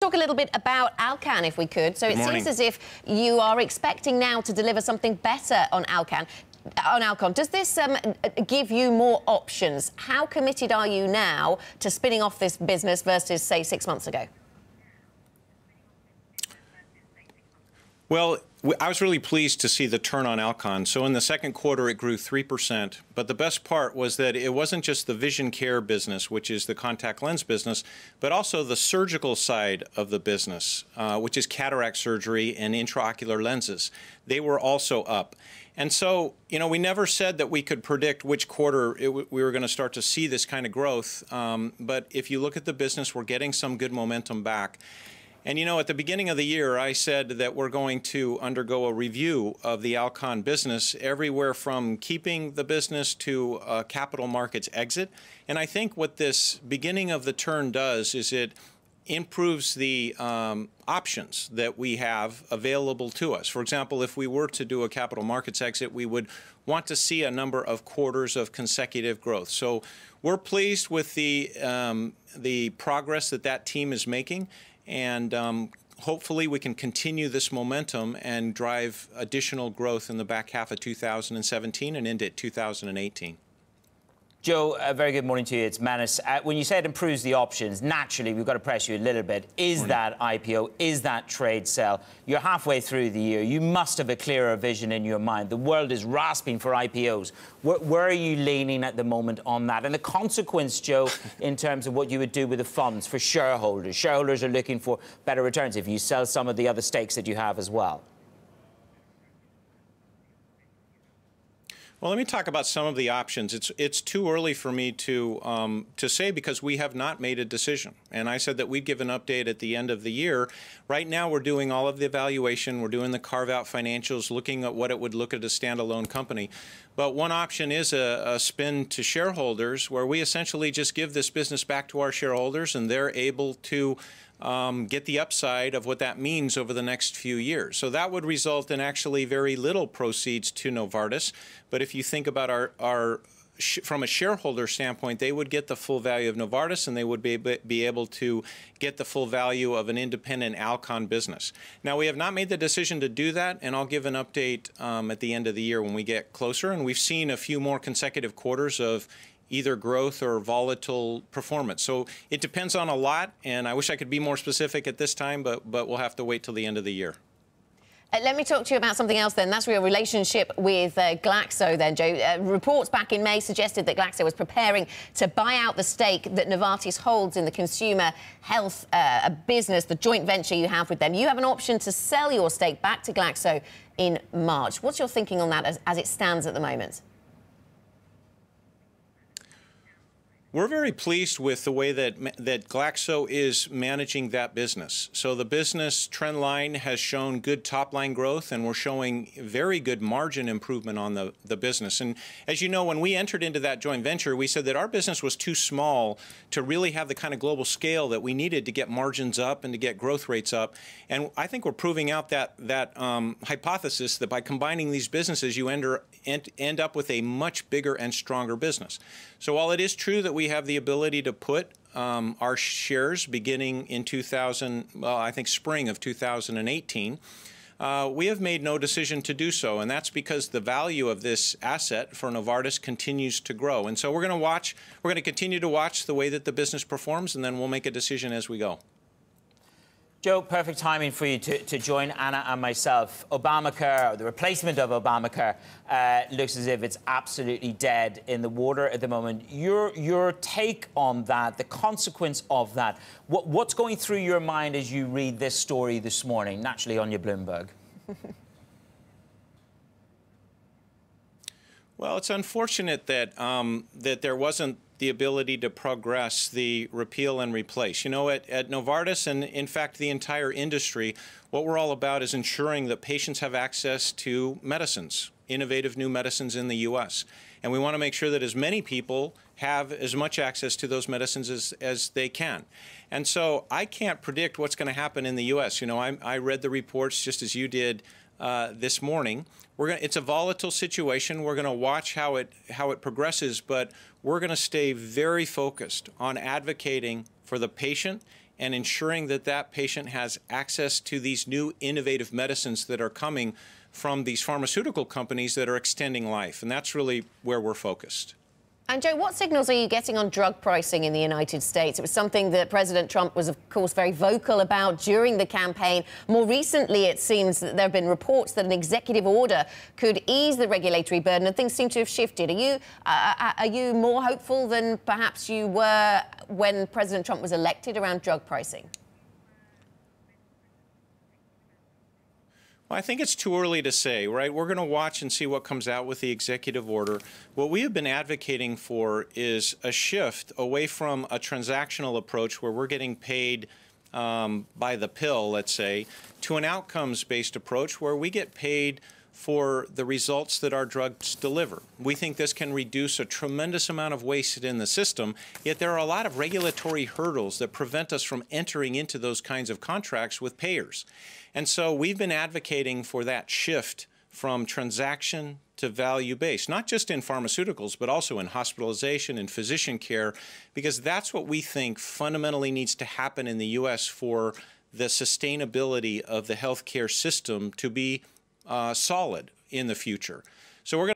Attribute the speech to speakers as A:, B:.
A: Talk a little bit about Alcon, if we could. So it seems as if you are expecting now to deliver something better on Alcon. Does this give you more options? How committed are you now to spinning off this business versus, say, 6 months ago?
B: Well, I was really pleased to see the turn on Alcon. So in the second quarter, it grew 3%. But the best part was that it wasn't just the vision care business, which is the contact lens business, but also the surgical side of the business, which is cataract surgery and intraocular lenses. They were also up. And so, you know, we never said that we could predict which quarter we were going to start to see this kind of growth. But if you look at the business, we're getting some good momentum back. And, you know, at the beginning of the year, I said that we're going to undergo a review of the Alcon business, everywhere from keeping the business to a capital markets exit. And I think what this beginning of the turn does is it improves the options that we have available to us. For example, if we were to do a capital markets exit, we would want to see a number of quarters of consecutive growth. So we're pleased with the progress that team is making. And hopefully we can continue this momentum and drive additional growth in the back half of 2017 and into 2018.
C: Joe, a very good morning to you. It's Manus. When you say it improves the options, naturally, we've got to press you a little bit. Is that IPO? Is that trade sell? You're halfway through the year. You must have a clearer vision in your mind. The world is rasping for IPOs. Where are you leaning at the moment on that? And the consequence, Joe, in terms of what you would do with the funds for shareholders. Shareholders are looking for better returns if you sell some of the other stakes that you have as well.
B: Well, let me talk about some of the options. It's too early for me to say because we have not made a decision. And I said that we'd give an update at the end of the year. Right now, we're doing all of the evaluation. We're doing the carve-out financials, looking at what it would look at a standalone company. But one option is a spin to shareholders, where we essentially just give this business back to our shareholders, and they're able to get the upside of what that means over the next few years. So that would result in actually very little proceeds to Novartis. But if you think about from a shareholder standpoint, they would get the full value of Novartis, and they would be able to get the full value of an independent Alcon business. Now, we have not made the decision to do that, and I'll give an update at the end of the year when we get closer. And we've seen a few more consecutive quarters of either growth or volatile performance. So it depends on a lot, and I wish I could be more specific at this time, but we'll have to wait till the end of the year.
A: Let me talk to you about something else then. That's your relationship with Glaxo then, Joe. Reports back in May suggested that Glaxo was preparing to buy out the stake that Novartis holds in the consumer health business, the joint venture you have with them. You have an option to sell your stake back to Glaxo in March. What's your thinking on that as it stands at the moment?
B: We're very pleased with the way that Glaxo is managing that business. So the business trend line has shown good top-line growth, and we're showing very good margin improvement on the business. And as you know, when we entered into that joint venture, we said that our business was too small to really have the kind of global scale that we needed to get margins up and to get growth rates up. And I think we're proving out that hypothesis that by combining these businesses, you end up with a much bigger and stronger business. So while it is true that we have the ability to put our shares beginning in I think spring of 2018, we have made no decision to do so, and that's because the value of this asset for Novartis continues to grow. And so we're going to continue to watch the way that the business performs, and then we'll make a decision as we go.
C: Joe, perfect timing for you to join Anna and myself. Obamacare, the replacement of Obamacare, looks as if it's absolutely dead in the water at the moment. Your take on that, the consequence of that, what's going through your mind as you read this story this morning, naturally on your Bloomberg?
B: Well, it's unfortunate that that there wasn't the ability to progress the repeal and replace. You know, at Novartis and, in fact, the entire industry, what we're all about is ensuring that patients have access to medicines, innovative new medicines in the U.S. And we want to make sure that as many people have as much access to those medicines as they can. And so I can't predict what's going to happen in the U.S. You know, I read the reports just as you did this morning. It's a volatile situation. We're going to watch how it progresses, but we're going to stay very focused on advocating for the patient and ensuring that that patient has access to these new innovative medicines that are coming from these pharmaceutical companies that are extending life. And that's really where we're focused.
A: And Joe, what signals are you getting on drug pricing in the United States? It was something that President Trump was, of course, very vocal about during the campaign. More recently, it seems that there have been reports that an executive order could ease the regulatory burden, and things seem to have shifted. Are you more hopeful than perhaps you were when President Trump was elected around drug pricing?
B: Well, I think it's too early to say, right? We're going to watch and see what comes out with the executive order. What we have been advocating for is a shift away from a transactional approach where we're getting paid by the pill, let's say, to an outcomes-based approach where we get paid for the results that our drugs deliver. We think this can reduce a tremendous amount of waste in the system, yet there are a lot of regulatory hurdles that prevent us from entering into those kinds of contracts with payers. And so we've been advocating for that shift from transaction to value-based, not just in pharmaceuticals, but also in hospitalization and physician care, because that's what we think fundamentally needs to happen in the U.S. for the sustainability of the healthcare system to be solid in the future. So we're going